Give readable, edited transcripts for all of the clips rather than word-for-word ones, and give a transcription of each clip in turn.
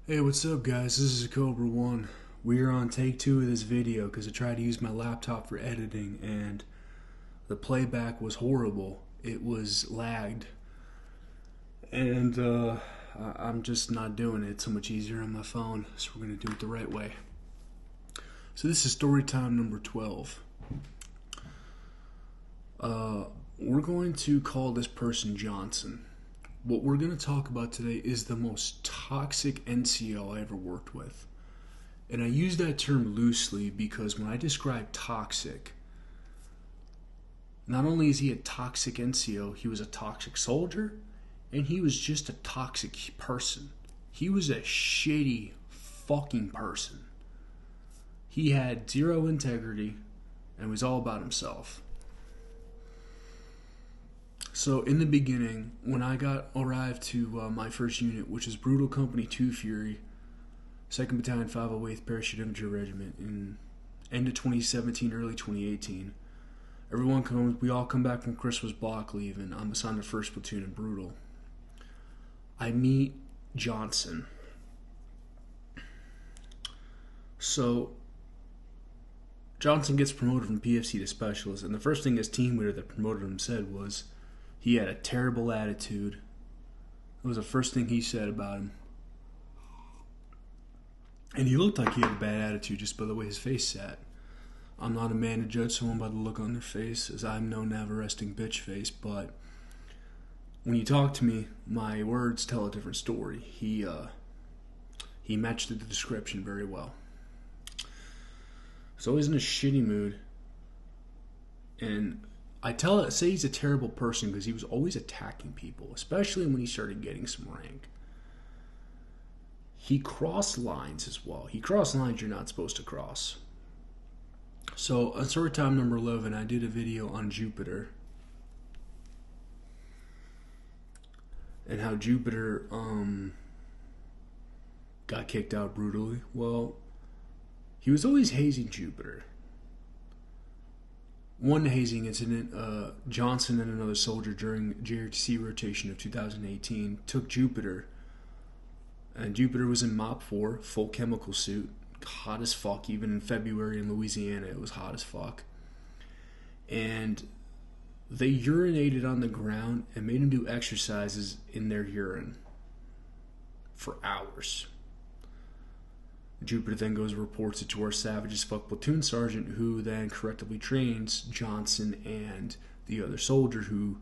Hey, what's up, guys? This is Cobra One. We are on take two of this video because I tried to use my laptop for editing and the playback was horrible. It was lagged, and I'm just not doing it. It's so much easier on my phone, so we're gonna do it the right way. So this is story time number 12. We're going to call this person Johnson. What we're going to talk about today is the most toxic NCO I ever worked with. And I use that term loosely because when I describe toxic, not only is he a toxic NCO, he was a toxic soldier, and he was just a toxic person. He was a shitty fucking person. He had zero integrity and was all about himself. So in the beginning, when I arrived to my first unit, which is Brutal Company 2 Fury, 2nd Battalion 508th Parachute Infantry Regiment, in end of 2017, early 2018, we all come back from Christmas block leave, and I'm assigned to 1st Platoon in Brutal. I meet Johnson. So Johnson gets promoted from PFC to Specialist, and the first thing his team leader that promoted him said was, he had a terrible attitude. It was the first thing he said about him. And he looked like he had a bad attitude just by the way his face sat. I'm not a man to judge someone by the look on their face, as I'm no never-resting bitch face, but when you talk to me, my words tell a different story. He matched the description very well. So he's in a shitty mood, and I say he's a terrible person because he was always attacking people, especially when he started getting some rank. He crossed lines as well. He crossed lines you're not supposed to cross. So on story time number 11, I did a video on Jupiter and how Jupiter got kicked out brutally. Well, he was always hazing Jupiter. One hazing incident, Johnson and another soldier during JRTC rotation of 2018 took Jupiter, and Jupiter was in MOP 4, full chemical suit, hot as fuck. Even in February in Louisiana, it was hot as fuck. And they urinated on the ground and made him do exercises in their urine for hours. Jupiter then goes and reports it to our savage as fuck platoon sergeant, who then correctively trains Johnson and the other soldier who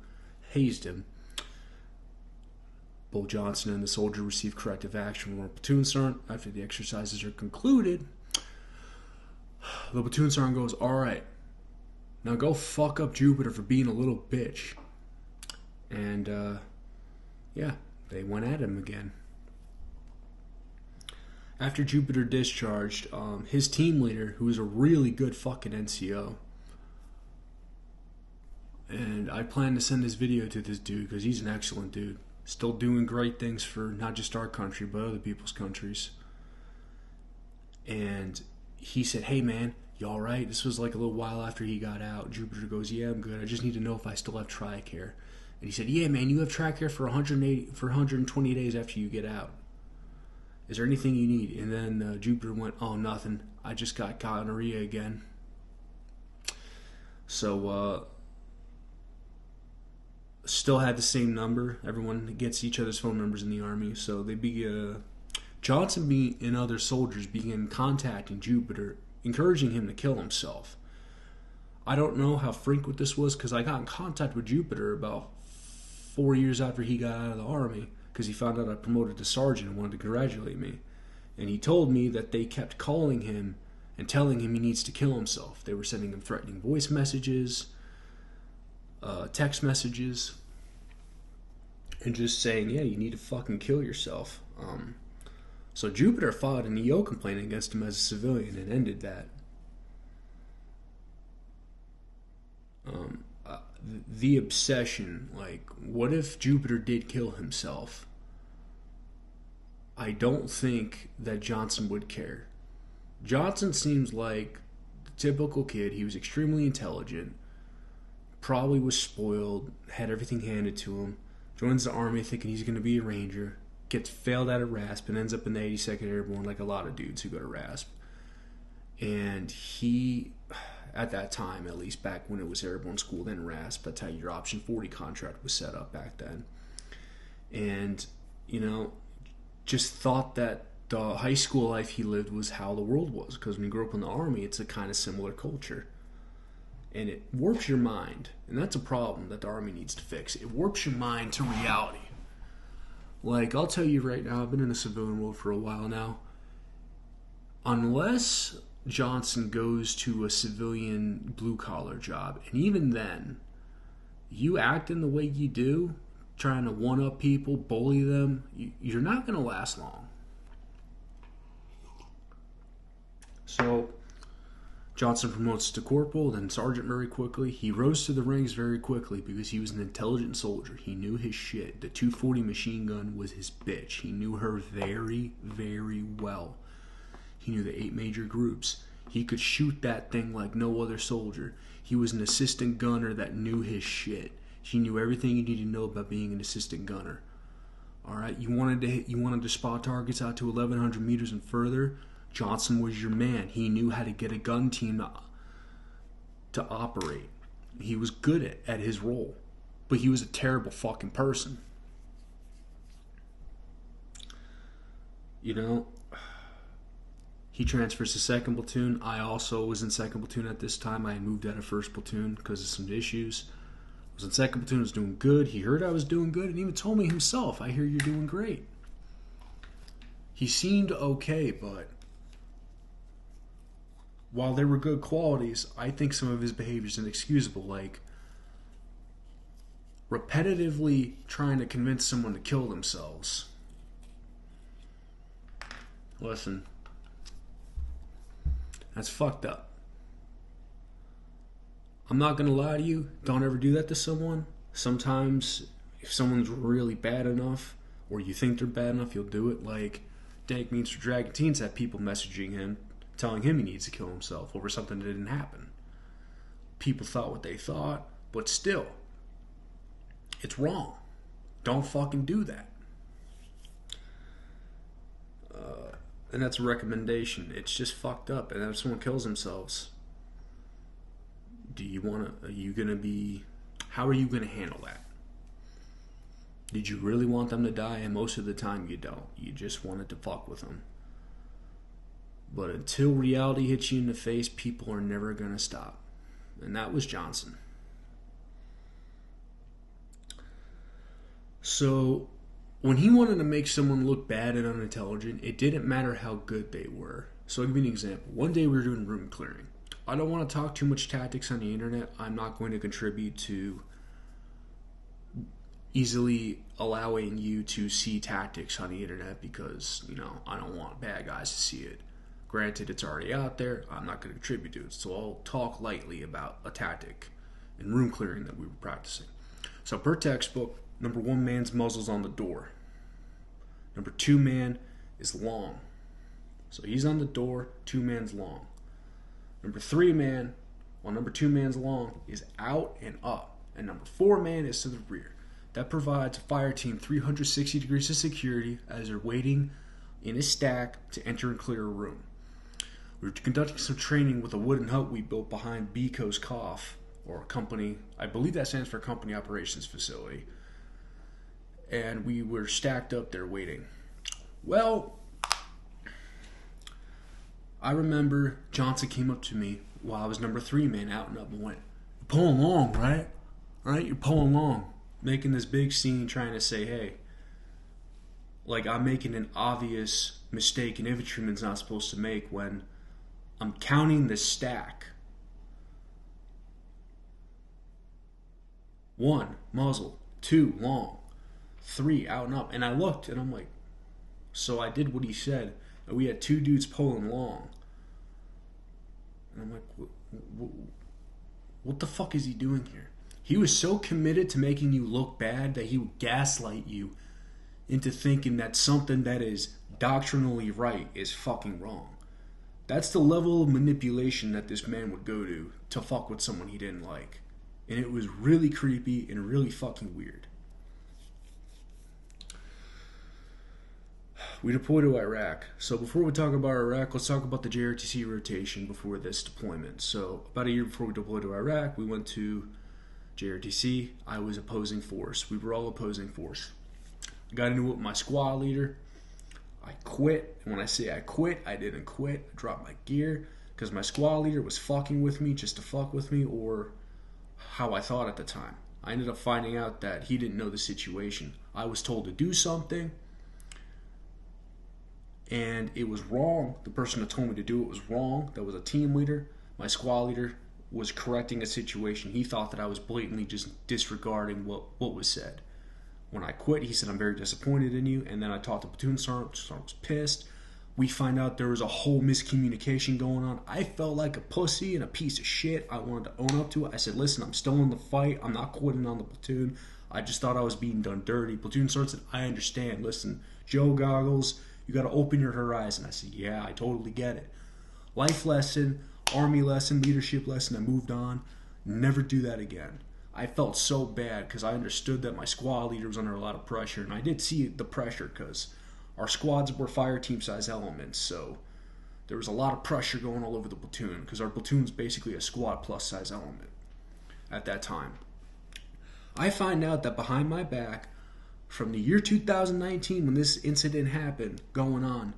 hazed him. Both Johnson and the soldier receive corrective action from our platoon sergeant. After the exercises are concluded, the platoon sergeant goes, "Alright, now go fuck up Jupiter for being a little bitch." And, they went at him again. After Jupiter discharged, his team leader, who was a really good fucking NCO, and I plan to send this video to this dude because he's an excellent dude, still doing great things for not just our country but other people's countries. And he said, "Hey man, you alright?" This was like a little while after he got out. Jupiter goes, "Yeah, I'm good. I just need to know if I still have TRICARE." And he said, "Yeah man, you have TRICARE for 120 days after you get out. Is there anything you need?" And then Jupiter went, "Oh, nothing. I just got gonorrhea again." So, still had the same number. Everyone gets each other's phone numbers in the Army. So Johnson and other soldiers began contacting Jupiter, encouraging him to kill himself. I don't know how frequent this was because I got in contact with Jupiter about 4 years after he got out of the Army, because he found out I promoted to sergeant and wanted to congratulate me. And he told me that they kept calling him and telling him he needs to kill himself. They were sending him threatening voice messages, text messages, and just saying, "Yeah, you need to fucking kill yourself." So Jupiter filed an EO complaint against him as a civilian and ended that. The obsession, like, what if Jupiter did kill himself? I don't think that Johnson would care. Johnson seems like the typical kid. He was extremely intelligent, probably was spoiled, had everything handed to him, joins the Army thinking he's going to be a Ranger, gets failed out of RASP and ends up in the 82nd Airborne, like a lot of dudes who go to RASP. And he, at that time, at least back when it was Airborne School, then RASP, that's how your Option 40 contract was set up back then. And, just thought that the high school life he lived was how the world was. Because when you grow up in the Army, it's a kind of similar culture. And it warps your mind. And that's a problem that the Army needs to fix. It warps your mind to reality. Like, I'll tell you right now, I've been in the civilian world for a while now. Unless Johnson goes to a civilian blue-collar job, and even then, you acting the way you do, trying to one-up people, bully them, you're not going to last long. So, Johnson promotes to corporal, then sergeant very quickly. He rose to the ranks very quickly because he was an intelligent soldier. He knew his shit. The 240 machine gun was his bitch. He knew her very, very well. He knew the 8 major groups. He could shoot that thing like no other soldier. He was an assistant gunner that knew his shit. He knew everything you need to know about being an assistant gunner. All right, you wanted to spot targets out to 1,100 meters and further. Johnson was your man. He knew how to get a gun team to operate. He was good at his role, but he was a terrible fucking person. He transfers to 2nd Platoon. I also was in 2nd Platoon at this time. I had moved out of 1st Platoon because of some issues. I was in 2nd Platoon, I was doing good. He heard I was doing good and even told me himself, I hear you're doing great. He seemed okay, but while there were good qualities, I think some of his behavior is inexcusable, like repetitively trying to convince someone to kill themselves. Listen, that's fucked up. I'm not going to lie to you, don't ever do that to someone. Sometimes, if someone's really bad enough, or you think they're bad enough, you'll do it. Like, Dank Means for Dragon Teens had people messaging him, telling him he needs to kill himself over something that didn't happen. People thought what they thought, but still, it's wrong. Don't fucking do that. And that's a recommendation. It's just fucked up. And if someone kills themselves, how are you going to handle that? Did you really want them to die? And most of the time you don't. You just wanted to fuck with them. But until reality hits you in the face, people are never going to stop. And that was Johnson. So, when he wanted to make someone look bad and unintelligent, it didn't matter how good they were. So I'll give you an example. One day we were doing room clearing. I don't want to talk too much tactics on the internet. I'm not going to contribute to easily allowing you to see tactics on the internet because, I don't want bad guys to see it. Granted, it's already out there. I'm not going to contribute to it. So I'll talk lightly about a tactic in room clearing that we were practicing. So per textbook, number 1 man's muzzle's on the door. Number 2 man is long. So he's on the door, 2 man's long. Number 3 man, while number 2 man's long, is out and up. And number 4 man is to the rear. That provides a fire team 360 degrees of security as they're waiting in a stack to enter and clear a room. We were conducting some training with a wooden hut we built behind Beco's Cough, or a company, I believe that stands for Company Operations Facility. And we were stacked up there waiting. Well, I remember Johnson came up to me while I was number 3 man out and up and went, "You're pulling long, right? All right, you're pulling long." Making this big scene trying to say, hey, like I'm making an obvious mistake an infantryman's not supposed to make when I'm counting the stack. 1, muzzle. 2, long. 3, out and up. And I looked and I'm like, so I did what he said. And we had 2 dudes pulling long. And I'm like, what the fuck is he doing here? He was so committed to making you look bad that he would gaslight you into thinking that something that is doctrinally right is fucking wrong. That's the level of manipulation that this man would go to fuck with someone he didn't like. And it was really creepy and really fucking weird. We deployed to Iraq. So before we talk about Iraq, let's talk about the JRTC rotation before this deployment. So about a year before we deployed to Iraq, we went to JRTC. I was opposing force. We were all opposing force. I got into it with my squad leader. I quit. And when I say I quit, I didn't quit. I dropped my gear because my squad leader was fucking with me just to fuck with me, or how I thought at the time. I ended up finding out that he didn't know the situation. I was told to do something, and it was wrong. The person that told me to do it was wrong. That was a team leader. My squad leader was correcting a situation. He thought that I was blatantly just disregarding what was said. When I quit, he said, "I'm very disappointed in you." And then I talked to platoon sergeant. Sergeant was pissed. We find out there was a whole miscommunication going on. I felt like a pussy and a piece of shit. I wanted to own up to it. I said, "Listen, I'm still in the fight. I'm not quitting on the platoon. I just thought I was being done dirty." Platoon sergeant said, "I understand. Listen, Joe Goggles, you got to open your horizon." I said, "Yeah, I totally get it." Life lesson, army lesson, leadership lesson. I moved on. Never do that again. I felt so bad because I understood that my squad leader was under a lot of pressure, and I did see the pressure because our squads were fire team size elements, so there was a lot of pressure going all over the platoon because our platoon's basically a squad plus size element at that time. I find out that behind my back, from the year 2019 when this incident happened going on,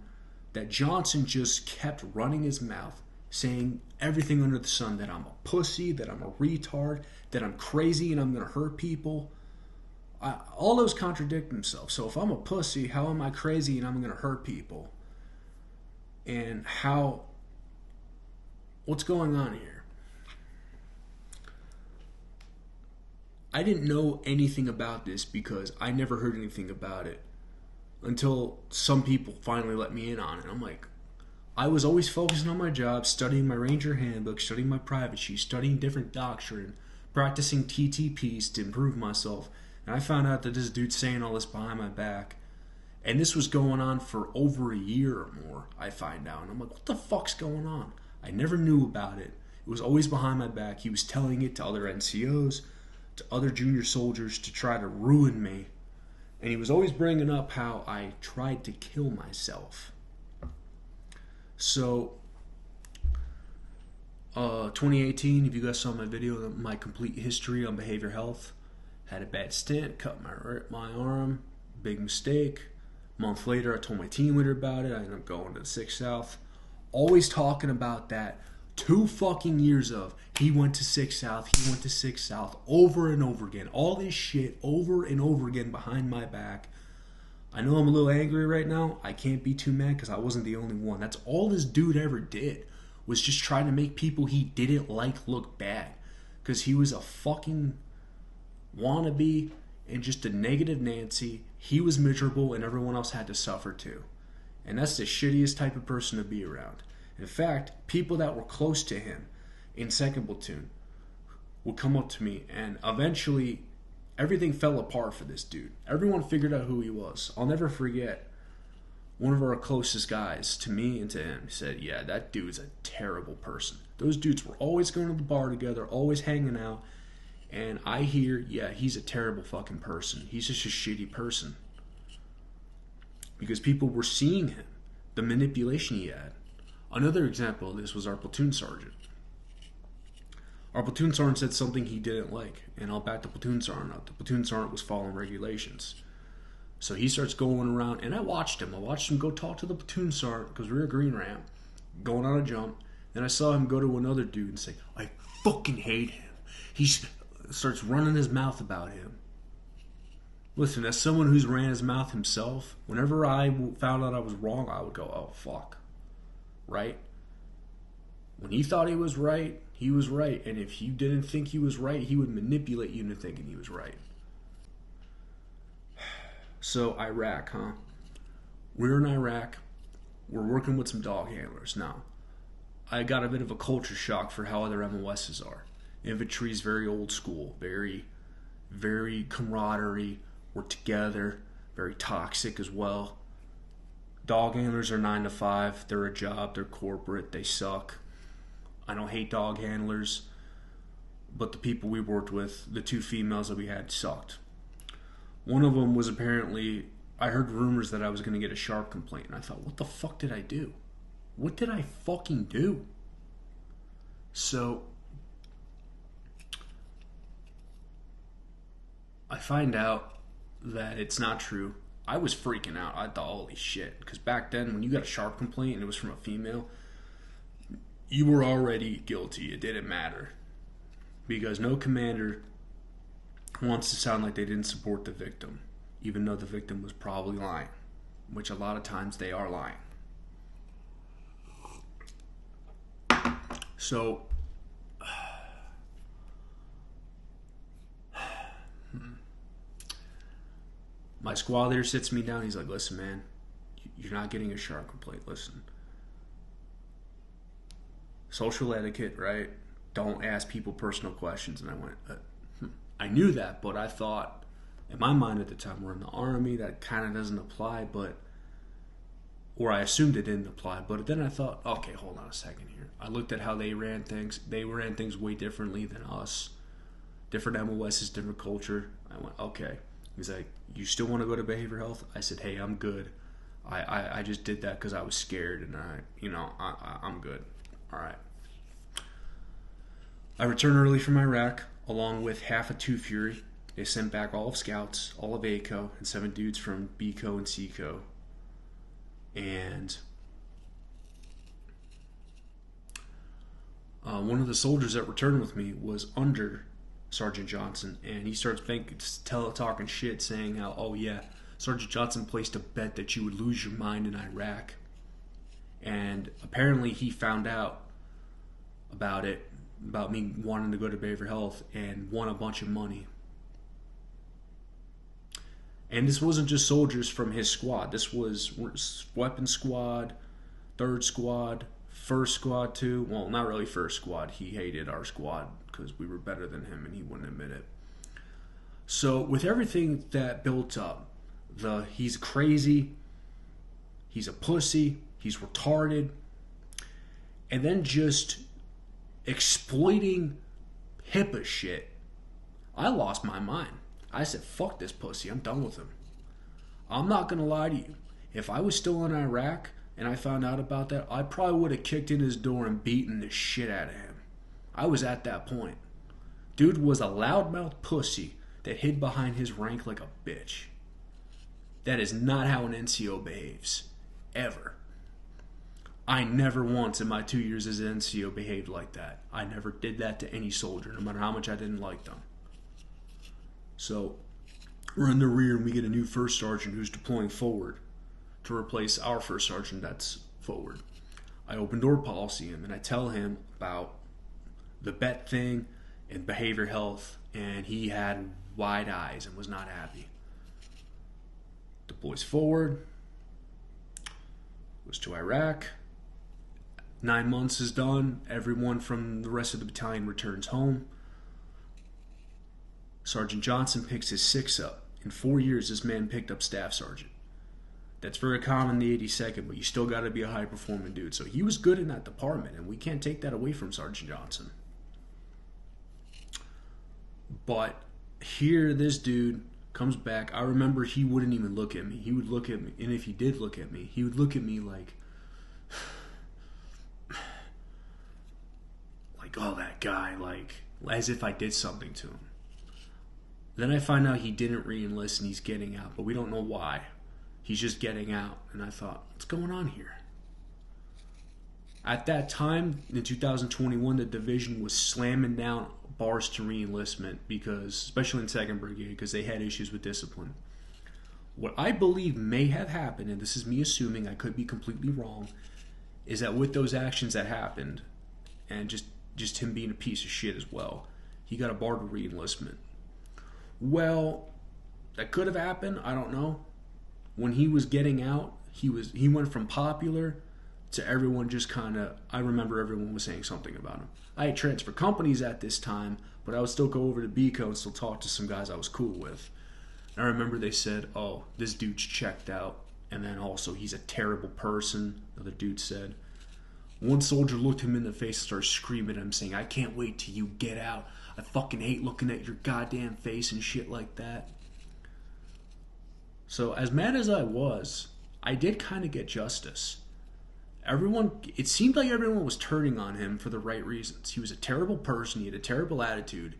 that Johnson just kept running his mouth saying everything under the sun, that I'm a pussy, that I'm a retard, that I'm crazy and I'm going to hurt people. All those contradict themselves. So if I'm a pussy, how am I crazy and I'm going to hurt people? And what's going on here? I didn't know anything about this because I never heard anything about it until some people finally let me in on it. I'm like, I was always focusing on my job, studying my Ranger handbook, studying my private sheet, studying different doctrine, practicing TTPs to improve myself. And I found out that this dude's saying all this behind my back. And this was going on for over a year or more, I find out. And I'm like, what the fuck's going on? I never knew about it. It was always behind my back. He was telling it to other NCOs, to other junior soldiers to try to ruin me. And he was always bringing up how I tried to kill myself. So, 2018, if you guys saw my video, my complete history on behavior health, had a bad stint, cut my arm, big mistake. A month later, I told my team leader about it. I ended up going to the 6th South. Always talking about that. 2 fucking years of, he went to 6th South, he went to 6th South, over and over again. All this shit over and over again behind my back. I know I'm a little angry right now. I can't be too mad because I wasn't the only one. That's all this dude ever did, was just trying to make people he didn't like look bad. Because he was a fucking wannabe and just a negative Nancy. He was miserable and everyone else had to suffer too. And that's the shittiest type of person to be around. In fact, people that were close to him in 2nd Platoon would come up to me, and eventually everything fell apart for this dude. Everyone figured out who he was. I'll never forget one of our closest guys to me and to him. He said, "Yeah, that dude's a terrible person." Those dudes were always going to the bar together, always hanging out. And I hear, yeah, he's a terrible fucking person. He's just a shitty person. Because people were seeing him, the manipulation he had. Another example of this was our platoon sergeant. Our platoon sergeant said something he didn't like, and I'll back the platoon sergeant up. The platoon sergeant was following regulations. So he starts going around, and I watched him. I watched him go talk to the platoon sergeant, because we were a green ramp, going on a jump. Then I saw him go to another dude and say, "I fucking hate him." He starts running his mouth about him. Listen, as someone who's ran his mouth himself, whenever I found out I was wrong, I would go, "Oh, fuck." Right? When he thought he was right, he was right. And if you didn't think he was right, he would manipulate you into thinking he was right. So, Iraq, huh? We're in Iraq. We're working with some dog handlers. Now, I got a bit of a culture shock for how other MOSs are. Infantry's very old school, very, very camaraderie. We're together, very toxic as well. Dog handlers are 9 to 5. They're a job. They're corporate. They suck. I don't hate dog handlers, but the people we worked with, the 2 females that we had, sucked. One of them was apparently I heard rumors that I was going to get a sharp complaint, and I thought, what the fuck did I do? What did I fucking do? So I find out that it's not true. I was freaking out. I thought, holy shit. Because back then, when you got a sharp complaint and it was from a female, you were already guilty. It didn't matter. Because no commander wants to sound like they didn't support the victim, even though the victim was probably lying, which a lot of times they are lying. So, my squad leader sits me down. He's like, listen, man, you're not getting a sharp complaint. Listen. Social etiquette, right? Don't ask people personal questions. And I went, I knew that, but I thought, in my mind at the time, we're in the Army, that kind of doesn't apply, or I assumed it didn't apply, but then I thought, okay, hold on a second here. I looked at how they ran things. They ran things way differently than us. Different MOSs, different culture. I went, okay. He's like, you still want to go to behavioral health? I said, hey, I'm good. I just did that because I was scared, and I'm good. All right. I returned early from Iraq, along with half of 2 Fury. They sent back all of Scouts, all of ACO, and 7 dudes from BCO and CCO. And one of the soldiers that returned with me was under Sergeant Johnson, and he starts talking shit, saying how, oh yeah, Sergeant Johnson placed a bet that you would lose your mind in Iraq. And apparently he found out about me wanting to go to behavioral health, and won a bunch of money. And this wasn't just soldiers from his squad. This was weapon squad, 3rd squad, 1st squad too. Well, not really 1st squad. He hated our squad because we were better than him, and he wouldn't admit it. So with everything that built up, he's crazy, he's a pussy, he's retarded, and then just exploiting HIPAA shit, I lost my mind. I said, fuck this pussy, I'm done with him. I'm not going to lie to you. If I was still in Iraq and I found out about that, I probably would have kicked in his door and beaten the shit out of him. I was at that point. Dude was a loudmouth pussy that hid behind his rank like a bitch. That is not how an NCO behaves. Ever. I never once in my 2 years as an NCO behaved like that. I never did that to any soldier, no matter how much I didn't like them. So, we're in the rear and we get a new 1st sergeant who's deploying forward to replace our 1st sergeant that's forward. I open door policy him and I tell him about the bet thing and behavior health, and he had wide eyes and was not happy. Deploys forward, goes to Iraq. 9 months is done. Everyone from the rest of the battalion returns home. Sergeant Johnson picks his 6 up. In 4 years, this man picked up staff sergeant. That's very common in the 82nd, but you still got to be a high-performing dude. So he was good in that department, and we can't take that away from Sergeant Johnson. But here, this dude comes back. I remember he wouldn't even look at me. He would look at me, and if he did look at me, he would look at me like, oh, that guy, as if I did something to him. Then I find out he didn't re-enlist and he's getting out, but we don't know why. He's just getting out, and I thought, what's going on here? At that time, in 2021, the division was slamming down bars to re-enlistment, because, especially in 2nd Brigade, because they had issues with discipline. What I believe may have happened, and this is me assuming, I could be completely wrong, is that with those actions that happened, and just him being a piece of shit as well, he got a bar to re-enlistment. Well, that could have happened. I don't know. When he was getting out, he went from popular to everyone just kind of, I remember everyone was saying something about him. I had transferred companies at this time, but I would still go over to BCO and still talk to some guys I was cool with. And I remember they said, oh, this dude's checked out. And then also, he's a terrible person, another dude said. One soldier looked him in the face and started screaming at him, saying, I can't wait till you get out. I fucking hate looking at your goddamn face and shit like that. So as mad as I was, I did kind of get justice. It seemed like everyone was turning on him for the right reasons. He was a terrible person, he had a terrible attitude,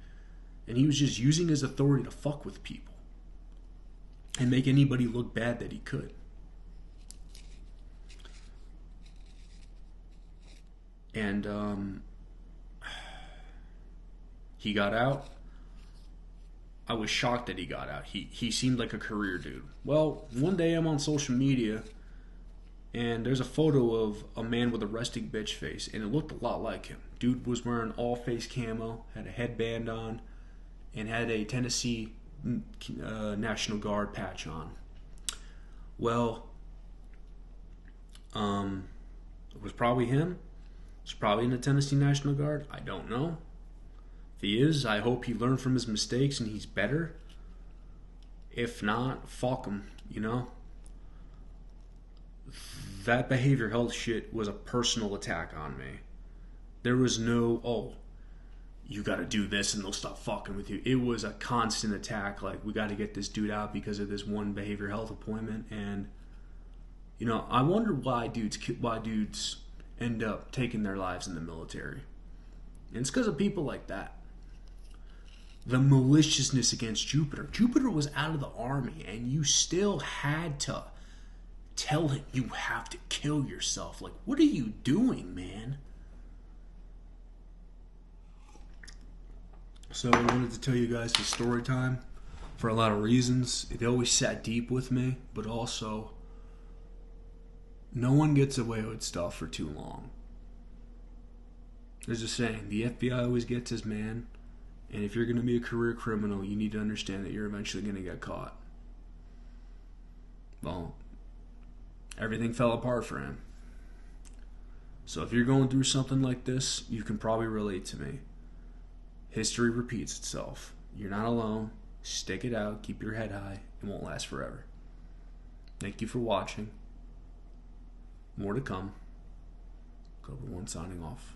and he was just using his authority to fuck with people and make anybody look bad that he could. And he got out. I was shocked that he got out. He seemed like a career dude. Well, one day I'm on social media and there's a photo of a man with a resting bitch face, and it looked a lot like him. Dude was wearing all face camo, had a headband on, and had a Tennessee National Guard patch on. Well, it was probably him. He's probably in the Tennessee National Guard. I don't know. If he is, I hope he learned from his mistakes and he's better. If not, fuck him, you know? That behavior health shit was a personal attack on me. There was no, oh, you gotta do this and they'll stop fucking with you. It was a constant attack, like, we gotta get this dude out because of this one behavior health appointment. And, you know, I wonder why dudes end up taking their lives in the military. And it's because of people like that. The maliciousness against Jupiter. Jupiter was out of the army and you still had to tell him you have to kill yourself. Like, what are you doing, man? So I wanted to tell you guys his story time for a lot of reasons. It always sat deep with me, but also no one gets away with stuff for too long. There's a saying, the FBI always gets his man, and if you're going to be a career criminal, you need to understand that you're eventually going to get caught. Well, everything fell apart for him. So if you're going through something like this, you can probably relate to me. History repeats itself. You're not alone. Stick it out. Keep your head high. It won't last forever. Thank you for watching. More to come. Cobra 1 signing off.